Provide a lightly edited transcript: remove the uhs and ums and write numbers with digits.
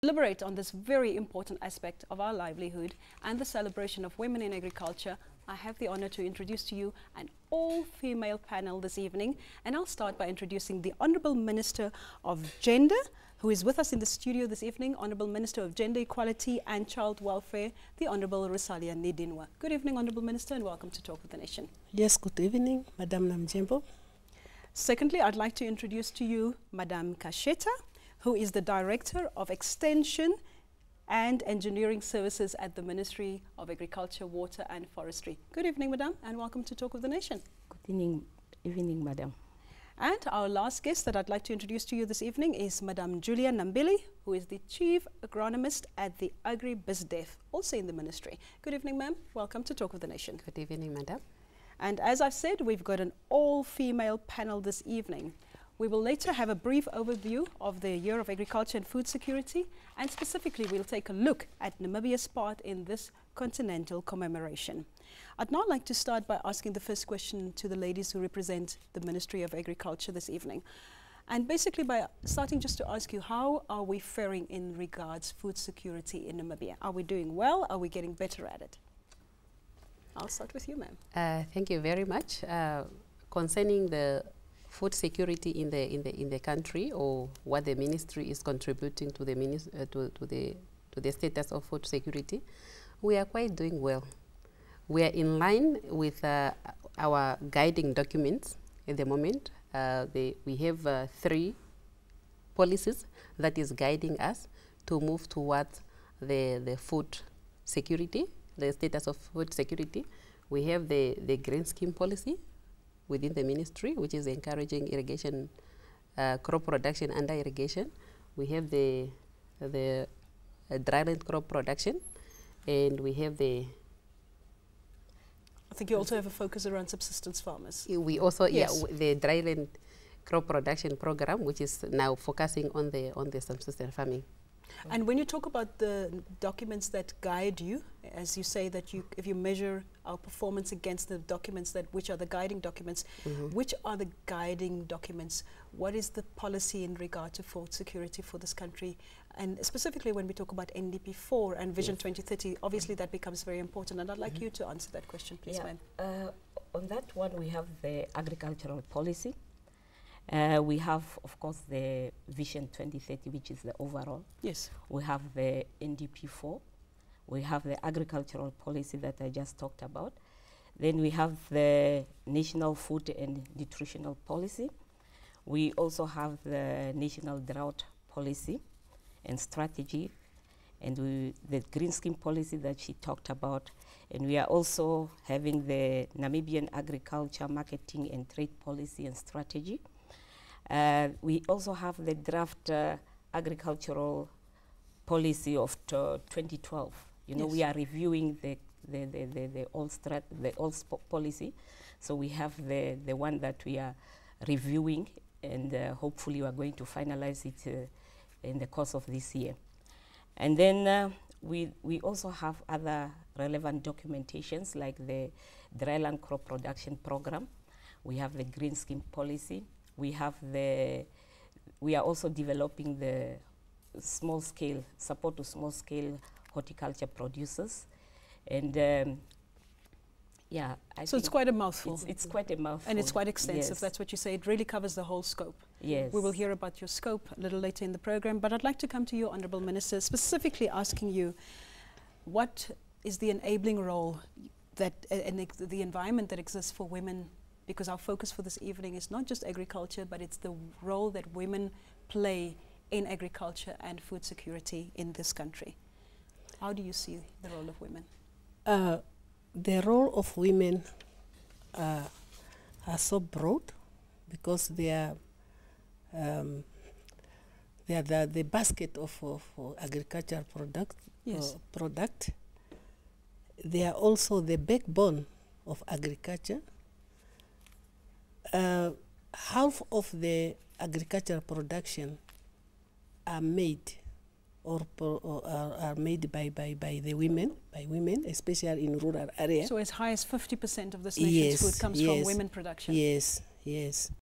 Deliberate on this very important aspect of our livelihood and the celebration of women in agriculture, I have the honor to introduce to you an all-female panel this evening, and I'll start by introducing the Honourable Minister of Gender, who is with us in the studio this evening, Honourable Minister of Gender Equality and Child Welfare, the Honourable Rosalia Nedinwa. Good evening, Honourable Minister, and welcome to Talk with the Nation. Yes, good evening, Madam Namjembo. Secondly, I'd like to introduce to you Madame Kasheta, who is the Director of Extension and Engineering Services at the Ministry of Agriculture, Water and Forestry. Good evening, Madam, and welcome to Talk of the Nation. Good evening, Madam. And our last guest that I'd like to introduce to you this evening is Madam Julia Nambili, who is the Chief Agronomist at the AgriBizDev, also in the Ministry. Good evening, ma'am. Welcome to Talk of the Nation. Good evening, Madam. And as I've said, we've got an all-female panel this evening. We will later have a brief overview of the Year of Agriculture and Food Security, and specifically we'll take a look at Namibia's part in this continental commemoration. I'd now like to start by asking the first question to the ladies who represent the Ministry of Agriculture this evening. And basically by starting just to ask you, how are we faring in regards food security in Namibia? Are we doing well? Are we getting better at it? I'll start with you, ma'am. Thank you very much. Concerning the food security in the country, or what the ministry is contributing to the status of food security, we are quite doing well. We are in line with our guiding documents at the moment. We have 3 policies that is guiding us to move towards the food security, the status of food security. We have the green scheme policy within the ministry, which is encouraging irrigation, crop production under irrigation. We have the dryland crop production, and we have the... I think you also have a focus around subsistence farmers. We also, yes. Yeah, the dryland crop production program, which is now focusing on the subsistence farming. And when you talk about the documents that guide you, as you say that if you measure our performance against the documents which are the guiding documents, which are the guiding documents? What is the policy in regard to food security for this country? And specifically when we talk about NDP4 and Vision 2030, obviously that becomes very important. And I'd like you to answer that question, please, ma'am. On that one, we have the agricultural policy. We have, of course, the Vision 2030, which is the overall. Yes. We have the NDP4. We have the agricultural policy that I just talked about. Then we have the National Food and Nutritional Policy. We also have the National Drought Policy and Strategy, and the Green Scheme Policy that she talked about. And we are also having the Namibian Agriculture Marketing and Trade Policy and Strategy. We also have the draft agricultural policy of 2012. You know, we are reviewing the old policy, so we have the one that we are reviewing, and hopefully we are going to finalize it in the course of this year. And then we also have other relevant documentations like the dryland crop production program. We have the green scheme policy. We are also developing the small scale support to small scale horticulture producers, and yeah. So it's quite a mouthful. It's quite a mouthful, and it's quite extensive. Yes. That's what you say. It really covers the whole scope. Yes. We will hear about your scope a little later in the program, but I'd like to come to you, Honourable Minister, specifically asking you, what is the enabling role that and the environment that exists for women? Because our focus for this evening is not just agriculture, but it's the role that women play in agriculture and food security in this country. How do you see the role of women? The role of women are so broad, because they are the basket of agricultural product. Yes. Product. They are also the backbone of agriculture. Half of the agricultural production are made are made by the women, especially in rural areas. So as high as 50% of this nation's food comes from women production. Yes, yes.